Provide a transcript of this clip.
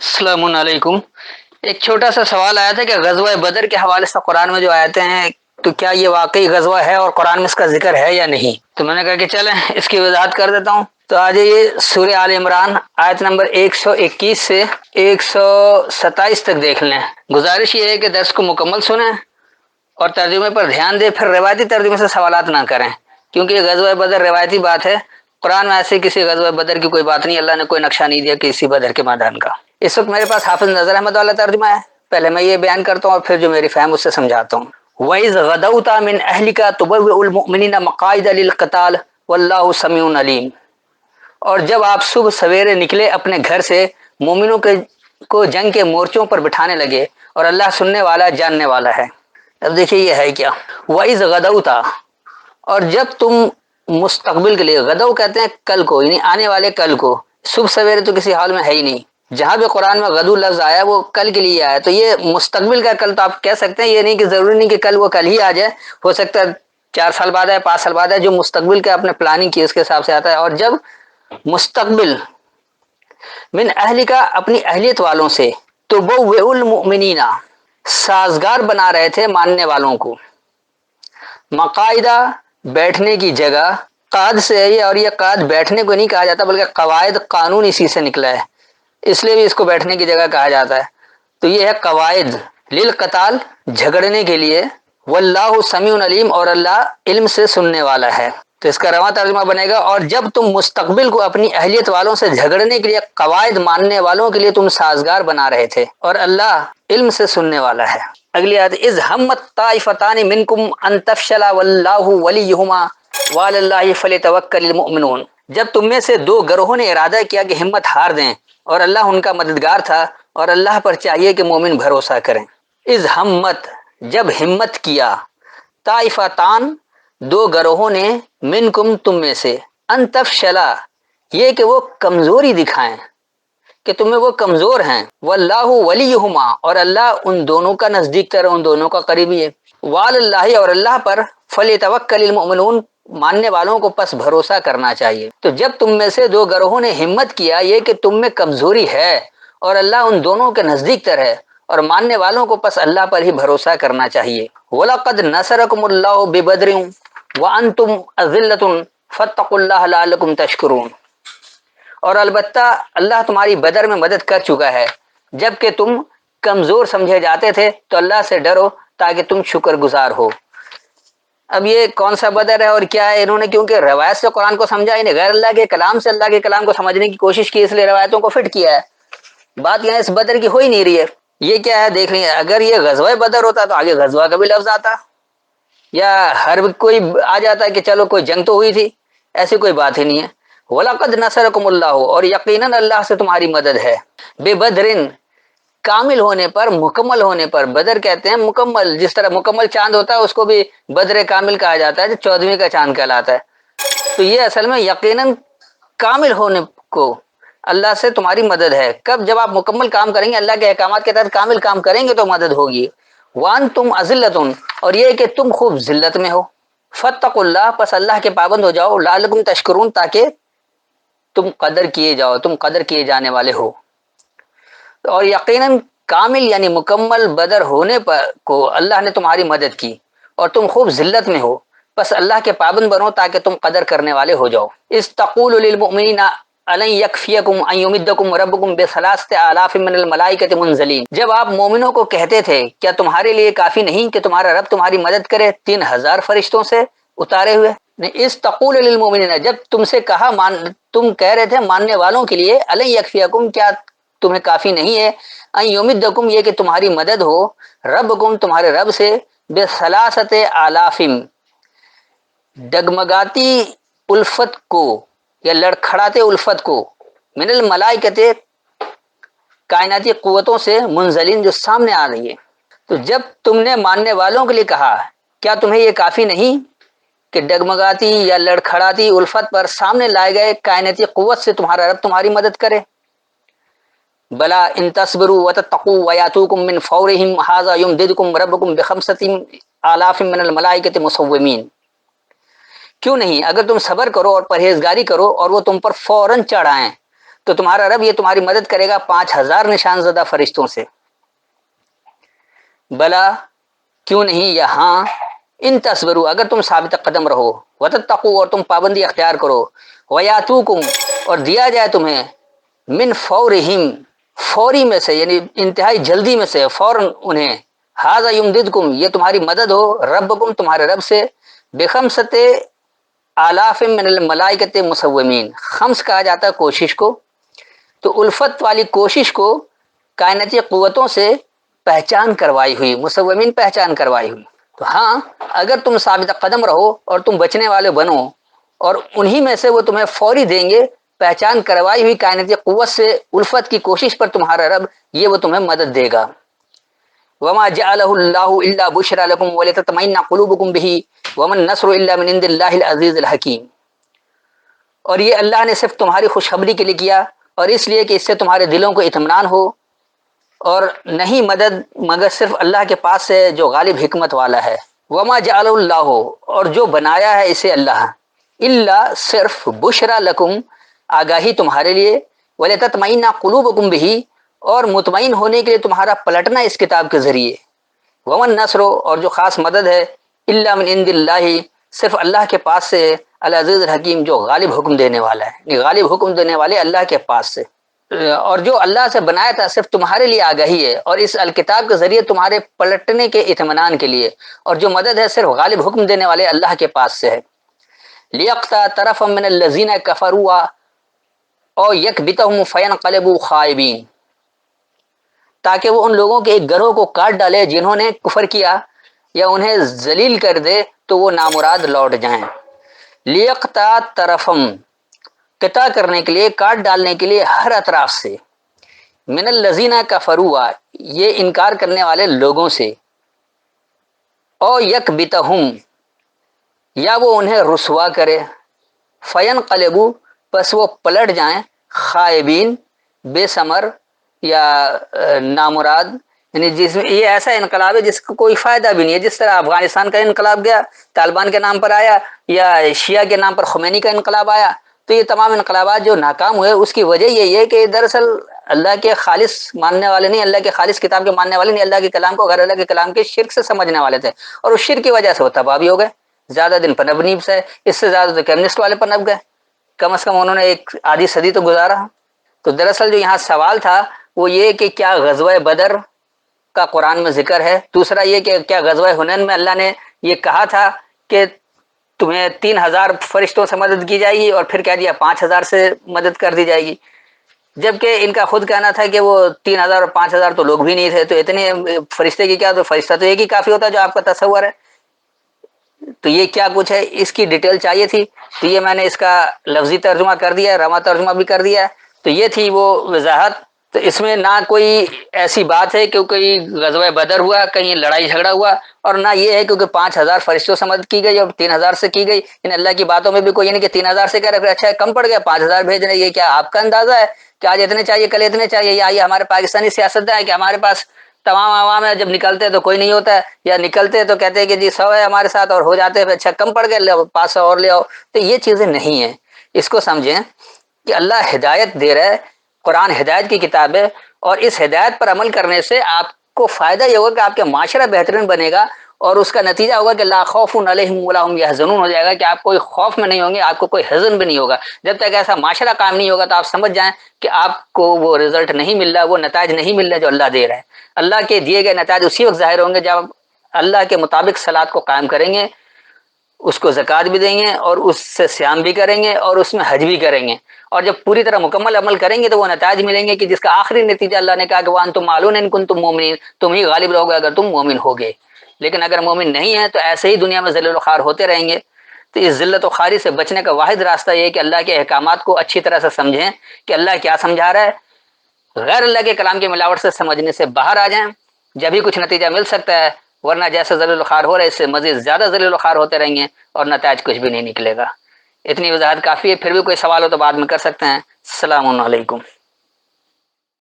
السلام علیکم۔ ایک چھوٹا سا سوال آیا تھا کہ غزوہ بدر کے حوالے سے قرآن میں جو آیتیں ہیں تو کیا یہ واقعی غزوہ ہے اور قرآن میں اس کا ذکر ہے یا نہیں؟ تو میں نے کہا کہ چلیں اس کی وضاحت کر دیتا ہوں۔ تو آج یہ سورہ آل عمران آیت نمبر 121 سے 127 تک دیکھ لیں۔ گزارش یہ ہے کہ درس کو مکمل سنیں اور ترجمے پر دھیان دیں، پھر روایتی ترجمے سے سوالات نہ کریں، کیونکہ یہ غزوہ بدر روایتی بات ہے۔ قرآن میں ایسے کسی غزوہ بدر کی کوئی بات نہیں، اللہ نے کوئی نقشہ نہیں دیا کسی بدر کے میدان کا۔ اس وقت میرے پاس حافظ نظر احمد والا ترجمہ ہے، پہلے میں یہ بیان کرتا ہوں اور پھر جو میری فہم اس سے سمجھاتا ہوں۔ وَإِذْ غَدَوْتَ مِنْ أَهْلِكَ تُبَوِّئُ الْمُؤْمِنِينَ مَقَاعِدَ لِلْقِتَالِ وَاللَّهُ سَمِيعٌ عَلِيمٌ، اور جب آپ صبح سویرے نکلے اپنے گھر سے، مومنوں کو جنگ کے مورچوں پر بٹھانے لگے، اور اللہ سننے والا جاننے والا ہے۔ اب دیکھیے یہ ہے کیا، وَإِذْ غَدَوْتَ، اور جب تم مستقبل کے لیے، غدو کہتے ہیں کل کو، یعنی آنے والے کل کو، صبح سویرے تو کسی حال میں ہے ہی نہیں۔ جہاں بھی قرآن میں غدو لفظ آیا وہ کل کے لیے آیا، تو یہ مستقبل کا کل تو آپ کہہ سکتے ہیں، یہ نہیں کہ ضروری نہیں کہ کل وہ کل ہی آ جائے، ہو سکتا ہے 4 سال بعد ہے، 5 سال بعد ہے، جو مستقبل کا آپ نے پلاننگ کی اس کے حساب سے آتا ہے۔ اور جب مستقبل من اہلی کا، اپنی اہلیت والوں سے، تو وہ المؤمنین، سازگار بنا رہے تھے ماننے والوں کو، مقاعدہ، بیٹھنے کی جگہ، قعد سے ہے، اور یہ قعد بیٹھنے کو نہیں کہا جاتا بلکہ قواعد، قانون اسی سے نکلا ہے، اس لیے بھی اس کو بیٹھنے کی جگہ کہا جاتا ہے۔ تو یہ ہے قواعد للقتال، جھگڑنے کے لیے، واللہ سمیع علیم، اور اللہ علم سے سننے والا ہے۔ تو اس کا رواں ترجمہ بنے گا، اور جب تم مستقبل کو اپنی اہلیت والوں سے جھگڑنے کے لیے، قواعد ماننے والوں کے لیے تم سازگار بنا رہے تھے، اور اللہ علم سے سننے والا ہے۔ اگلی آیت، اذ ہمت طائفتان منکم ان تفشلا واللہ ولیہما وعلی اللہ فلیتوکل المؤمنون، جب تم میں سے 2 گروہوں نے ارادہ کیا کہ ہمت ہار دیں، اور اللہ ان کا مددگار تھا، اور اللہ پر چاہیے کہ مومن بھروسہ کریں۔ اذ ہمت، جب ہمت کیا، طائفتان، 2 گروہوں نے، منکم، تم میں سے، ان تفشلا، یہ کہ وہ کمزوری دکھائیں، کہ تم میں وہ کمزور ہیں، واللہ ولیہما، اور اللہ ان دونوں کا نزدیک تر، ان دونوں کا قریبی ہے، وعلی اللہ، اور اللہ پر، فلیتوکل المؤمنون، ماننے والوں کو پس بھروسہ کرنا چاہیے۔ تو جب تم میں سے 2 گروہوں نے ہمت کیا، یہ کہ تم میں کمزوری ہے اور اللہ ان دونوں کے نزدیک تر ہے، اور ماننے والوں کو پس اللہ پر ہی بھروسہ کرنا چاہیے۔ وَلَقَدْ نَصَرَكُمُ اللَّهُ بِبَدْرٍ وَأَنْتُمْ أَذِلَّةٌ فَاتَّقُوا اللَّهَ لَعَلَّكُمْ تَشْكُرُونَ، اور البتہ اللہ تمہاری بدر میں مدد کر چکا ہے، جبکہ تم کمزور سمجھے جاتے تھے، تو اللہ سے ڈرو تاکہ تم شکر گزار ہو۔ اب یہ کون سا بدر ہے اور کیا ہے، انہوں نے کیونکہ روایت سے قرآن کو سمجھا ہی نہیں، غیر اللہ کے کلام سے اللہ کے کلام کو سمجھنے کی کوشش کی، اس لیے روایتوں کو فٹ کیا ہے۔ بات یہاں اس بدر کی ہو ہی نہیں رہی ہے۔ یہ کیا ہے دیکھ لیں، اگر یہ غزوہ بدر ہوتا تو آگے غزوہ کا بھی لفظ آتا، یا ہر کوئی آ جاتا کہ چلو کوئی جنگ تو ہوئی تھی، ایسی کوئی بات ہی نہیں ہے۔ وَلَقَدْ نَصَرَكُمُ اللَّهُ، اور یقیناً اللہ سے تمہاری مدد ہے، بِبَدْرٍ، کامل ہونے پر، مکمل ہونے پر، بدر کہتے ہیں مکمل، جس طرح مکمل چاند ہوتا ہے اس کو بھی بدر کامل کہا جاتا ہے، جو 14ویں کا چاند کہلاتا ہے۔ تو یہ اصل میں یقیناً کامل ہونے کو اللہ سے تمہاری مدد ہے۔ کب؟ جب آپ مکمل کام کریں گے، اللہ کے احکامات کے تحت کامل کام کریں گے تو مدد ہوگی۔ وَأَنْتُمْ أَذِلَّةٌ، اور یہ کہ تم خوب ذلت میں ہو، فَاتَّقُوا اللَّهَ، پس اللہ کے پابند ہو جاؤ، لَعَلَّكُمْ تَشْكُرُونَ، تاکہ تم قدر کیے جاؤ، تم قدر کیے جانے والے ہو۔ اور یقیناً کامل یعنی مکمل بدر ہونے پر کو اللہ نے تمہاری مدد کی، اور تم خوب ذلت میں ہو، بس اللہ کے پابند بنو تاکہ تم قدر کرنے والے ہو جاؤ۔ اذ تقول للمؤمنین الن یکفیکم ان یمدکم ربکم بثلاثۃ آلاف من الملائکۃ منزلین، جب آپ مومنوں کو کہتے تھے کیا تمہارے لیے کافی نہیں کہ تمہارا رب تمہاری مدد کرے 3000 فرشتوں سے اتارے ہوئے۔ اذ تقول للمؤمنین، جب تم سے کہا، تم کہہ رہے تھے ماننے والوں کے لیے، الن یکفیکم، کیا تمہیں کافی نہیں ہے، ان یمدکم، یہ کہ تمہاری مدد ہو، ربکم، تمہارے رب سے، بثلاثۃ آلاف، ڈگمگاتی الفت کو یا لڑکھڑاتے الفت کو، من الملائکۃ، کائناتی قوتوں سے، منزلین، جو سامنے آ رہی ہے۔ تو جب تم نے ماننے والوں کے لیے کہا کیا تمہیں یہ کافی نہیں کہ ڈگمگاتی یا لڑکھڑاتی الفت پر سامنے لائے گئے کائناتی قوت سے تمہارا رب تمہاری مدد کرے؟ بلا ان تصبروا وتتقوا ویاتوکم من فورہم ھذا یمددکم ربکم بخمسۃ آلاف من الملائکۃ مسومین، کیوں نہیں، اگر تم صبر کرو اور پرہیزگاری کرو اور وہ تم پر فوراً چڑھ آئیں، تو تمہارا رب یہ تمہاری مدد کرے گا 5000 نشان زدہ فرشتوں سے. بلا کیوں نہیں، یا ہاں، ان تصبروا اگر تم ثابت قدم رہو، وتتقوا اور تم پابندی اختیار کرو، ویاتوکم اور دیا جائے تمہیں، من فورہم فوری میں سے، یعنی انتہائی جلدی میں سے، فوراً انہیں، ھذا یمددکم یہ تمہاری مدد ہو، ربکم تمہارے رب سے، بخمسۃ آلاف من الملائکۃ مسومین. خمس کہا جاتا ہے کوشش کو، تو الفت والی کوشش کو کائناتی قوتوں سے پہچان کروائی ہوئی، مسومین پہچان کروائی ہوئی. تو ہاں اگر تم ثابت قدم رہو اور تم بچنے والے بنو، اور انہی میں سے وہ تمہیں فوری دیں گے، پہچان کروائی ہوئی کائناتی قوت سے، الفت کی کوشش پر تمہارا رب یہ وہ تمہیں مدد دے گا. وما جعلہ اللہ الا بشرى لکم ولتطمئن قلوبکم بہ وما النصر الا من عند اللہ العزیز الحکیم. اور یہ اللہ نے صرف تمہاری خوشخبری کے لیے کیا، اور اس لیے کہ اس سے تمہارے دلوں کو اطمینان ہو، اور نہیں مدد مگر صرف اللہ کے پاس سے جو غالب حکمت والا ہے. وما جعل اللہ اور جو بنایا ہے اسے اللہ، اللہ صرف بشرا لکم آگاہی تمہارے لیے، ولتطمئن قلوبکم بہ اور مطمئن ہونے کے لیے تمہارا پلٹنا اس کتاب کے ذریعے. ومن نصر اور جو خاص مدد ہے، الا من عند اللہ صرف اللہ کے پاس سے، العزیز الحکیم جو غالب حکم دینے والا ہے، یعنی غالب حکم دینے والے اللہ کے پاس سے. اور جو اللہ سے بنایا تھا صرف تمہارے لیے آگاہی ہے، اور اس الکتاب کے ذریعے تمہارے پلٹنے کے اطمینان کے لیے، اور جو مدد ہے صرف غالب حکم دینے والے اللہ کے پاس سے ہے. لیقطع طرفا من الذین کفروا او یکبتہم فینقلبوا خائبین تاکہ وہ ان لوگوں کے ایک گروہ کو کاٹ ڈالے جنہوں نے کفر کیا، یا انہیں ذلیل کر دے تو وہ نامراد لوٹ جائیں. لیقطع طرفم قطع کرنے کے لیے، کاٹ ڈالنے کے لیے ہر اطراف سے، من الذین کفروا یہ انکار کرنے والے لوگوں سے، او یکبتہم یا وہ انہیں رسوا کرے، فینقلبوا پس وہ پلٹ جائیں، خائبین بے ثمر یا نامراد، یعنی جس میں یہ ایسا انقلاب ہے جس کا کوئی فائدہ بھی نہیں ہے. جس طرح افغانستان کا انقلاب گیا طالبان کے نام پر آیا، یا شیعہ کے نام پر خمینی کا انقلاب آیا، تو یہ تمام انقلابات جو ناکام ہوئے اس کی وجہ یہی ہے کہ دراصل اللہ کے خالص ماننے والے نہیں، اللہ کے خالص کتاب کے ماننے والے نہیں، اللہ کے کلام کو غیر اللہ کے کلام کے شرک سے سمجھنے والے تھے، اور اس شرک کی وجہ سے وہ تباہ بھی ہو گئے. زیادہ دن پنپ نہیں سے، اس سے زیادہ تو کمیونسٹ والے پنپ گئے، کم از کم انہوں نے ایک آدھی صدی تو گزارا. تو دراصل جو یہاں سوال تھا وہ یہ کہ کیا غزوہ بدر کا قرآن میں ذکر ہے، دوسرا یہ کہ کیا غزوہ حنین میں اللہ نے یہ کہا تھا کہ تمہیں 3000 فرشتوں سے مدد کی جائے گی، اور پھر کہہ دیا 5000 سے مدد کر دی جائے گی، جبکہ ان کا خود کہنا تھا کہ وہ 3000 اور 5000 تو لوگ بھی نہیں تھے، تو اتنے فرشتے کی کیا، تو فرشتہ تو ایک ہی کافی ہوتا ہے جو آپ کا تصور ہے. تو یہ کیا کچھ ہے، اس کی ڈیٹیل چاہیے تھی، تو یہ میں نے اس کا لفظی ترجمہ کر دیا، رواں ترجمہ بھی کر دیا. تو یہ تھی وہ وضاحت. تو اس میں نہ کوئی ایسی بات ہے کہ کوئی غزوہ بدر ہوا، کہیں لڑائی جھگڑا ہوا، اور نہ یہ ہے کیونکہ 5000 فرشتوں سے مدد کی گئی اور 3000 سے کی گئی. ان اللہ کی باتوں میں بھی کوئی نہیں کہ 3000 سے کہہ رہے اچھا کم پڑ گیا 5000 بھیج رہے. یہ کیا آپ کا اندازہ ہے کہ آج اتنے چاہیے کل اتنے چاہیے، یا یہ ہمارے پاکستانی سیاستدان ہے کہ ہمارے پاس تمام عوام ہے، جب نکلتے تو کوئی نہیں ہوتا ہے، یا نکلتے تو کہتے ہیں کہ جی 100 ہے ہمارے ساتھ اور ہو جاتے ہیں، اچھا کم پڑ گئے 500 اور لے آؤ. تو یہ چیزیں نہیں ہیں. اس کو سمجھیں کہ اللہ ہدایت دے رہا ہے، قرآن ہدایت کی کتاب ہے، اور اس ہدایت پر عمل کرنے سے آپ کو فائدہ یہ ہوگا کہ آپ کا معاشرہ بہترین بنے گا، اور اس کا نتیجہ ہوگا کہ لا خوف علیہم ولا هم يحزنون ہو جائے گا، کہ آپ کوئی خوف میں نہیں ہوں گے، آپ کو کوئی حزن بھی نہیں ہوگا. جب تک ایسا معاشرہ قائم نہیں ہوگا تو آپ سمجھ جائیں کہ آپ کو وہ رزلٹ نہیں مل رہا، وہ نتائج نہیں مل رہے جو اللہ دے رہا ہے. اللہ کے دیے گئے نتائج اسی وقت ظاہر ہوں گے جب اللہ کے مطابق صلاۃ کو قائم کریں گے، اس کو زکوٰۃ بھی دیں گے، اور اس سے صیام بھی کریں گے، اور اس میں حج بھی کریں گے. اور جب پوری طرح مکمل عمل کریں گے تو وہ نتائج ملیں گے کہ جس کا آخری نتیجہ اللہ نے کہا کہ وَأَنْتُمْ مَعْلُونَ إِن كُنتُم مُؤْمِنِينَ، تم ہی غالب رہو گے اگر تم مومن ہوگے. لیکن اگر مومن نہیں ہیں تو ایسے ہی دنیا میں ذلیل و خوار ہوتے رہیں گے. تو اس ذلت و خواری سے بچنے کا واحد راستہ یہ ہے کہ اللہ کے احکامات کو اچھی طرح سے سمجھیں کہ اللہ کیا سمجھا رہا ہے، غیر اللہ کے کلام کی ملاوٹ سے سمجھنے سے باہر آ جائیں، جبھی کچھ نتیجہ مل سکتا ہے. ورنہ جیسے ذلیل و خوار ہو رہے اس سے مزید زیادہ ذلیل و خوار ہوتے رہیں گے، اور نتائج کچھ بھی نہیں نکلے گا. اتنی وضاحت کافی ہے. پھر بھی کوئی سوال ہو تو بعد میں کر سکتے ہیں. السلام علیکم.